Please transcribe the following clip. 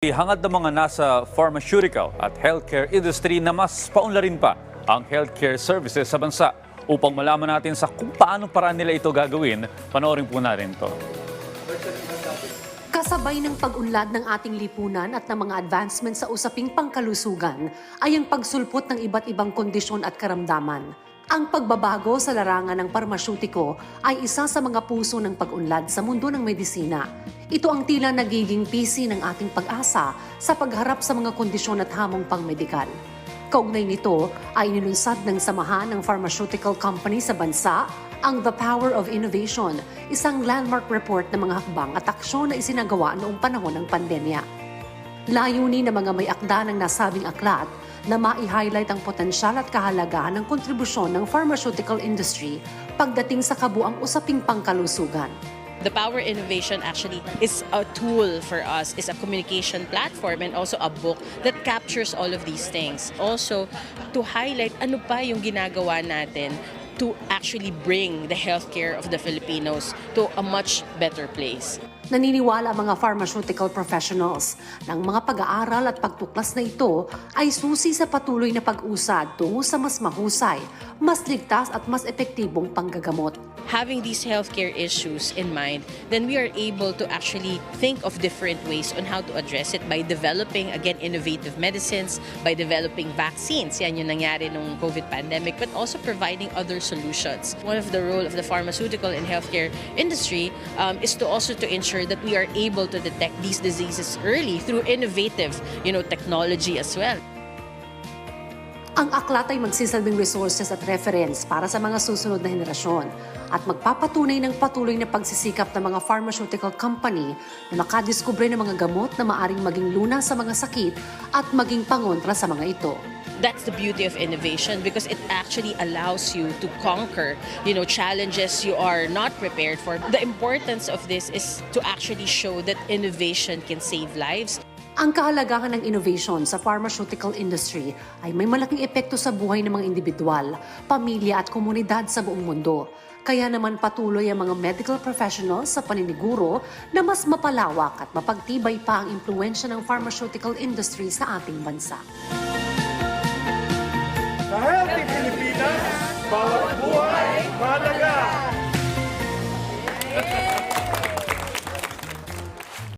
Hangad ng mga nasa pharmaceutical at healthcare industry na mas paunlarin pa ang healthcare services sa bansa. Upang malaman natin sa kung paano paraan nila ito gagawin, panoorin po natin ito. Kasabay ng pag-unlad ng ating lipunan at ng mga advancement sa usaping pangkalusugan ay ang pagsulpot ng iba't ibang kondisyon at karamdaman. Ang pagbabago sa larangan ng parmasyutiko ay isa sa mga puso ng pag-unlad sa mundo ng medisina. Ito ang tila nagiging pisi ng ating pag-asa sa pagharap sa mga kondisyon at hamong pangmedikal. Kaugnay nito ay inilunsad ng samahan ng pharmaceutical company sa bansa ang The Power of Innovation, isang landmark report ng mga hakbang at aksyon na isinagawa noong panahon ng pandemya. Layunin ng mga may akda ng nasabing aklat na ma-highlight ang potensyal at kahalagahan ng kontribusyon ng pharmaceutical industry pagdating sa kabuang usaping pangkalusugan. The Power Innovation actually is a tool for us, is a communication platform and also a book that captures all of these things. Also, to highlight ano pa yung ginagawa natin to actually bring the healthcare of the Filipinos to a much better place. Naniniwala ang mga pharmaceutical professionals ng mga pag-aaral at pagtuklas na ito ay susi sa patuloy na pag-usad tungo sa mas mahusay, mas ligtas at mas epektibong panggagamot. Having these healthcare issues in mind, then we are able to actually think of different ways on how to address it by developing, again, innovative medicines, by developing vaccines. Yan yung nangyari nung COVID pandemic, but also providing other solutions. One of the role of the pharmaceutical and healthcare industry is to also to ensure that we are able to detect these diseases early through innovative, technology as well. Ang aklat ay magsisilbing resources at reference para sa mga susunod na henerasyon at magpapatunay ng patuloy na pagsisikap ng mga pharmaceutical company na makadiskubre ng mga gamot na maaring maging lunas sa mga sakit at maging pangontra sa mga ito. That's the beauty of innovation because it actually allows you to conquer, challenges you are not prepared for. The importance of this is to actually show that innovation can save lives. Ang kahalagahan ng innovation sa pharmaceutical industry ay may malaking epekto sa buhay ng mga individual, pamilya at komunidad sa buong mundo. Kaya naman patuloy ang mga medical professionals sa paniniguro na mas mapalawak at mapagtibay pa ang impluwensya ng pharmaceutical industry sa ating bansa.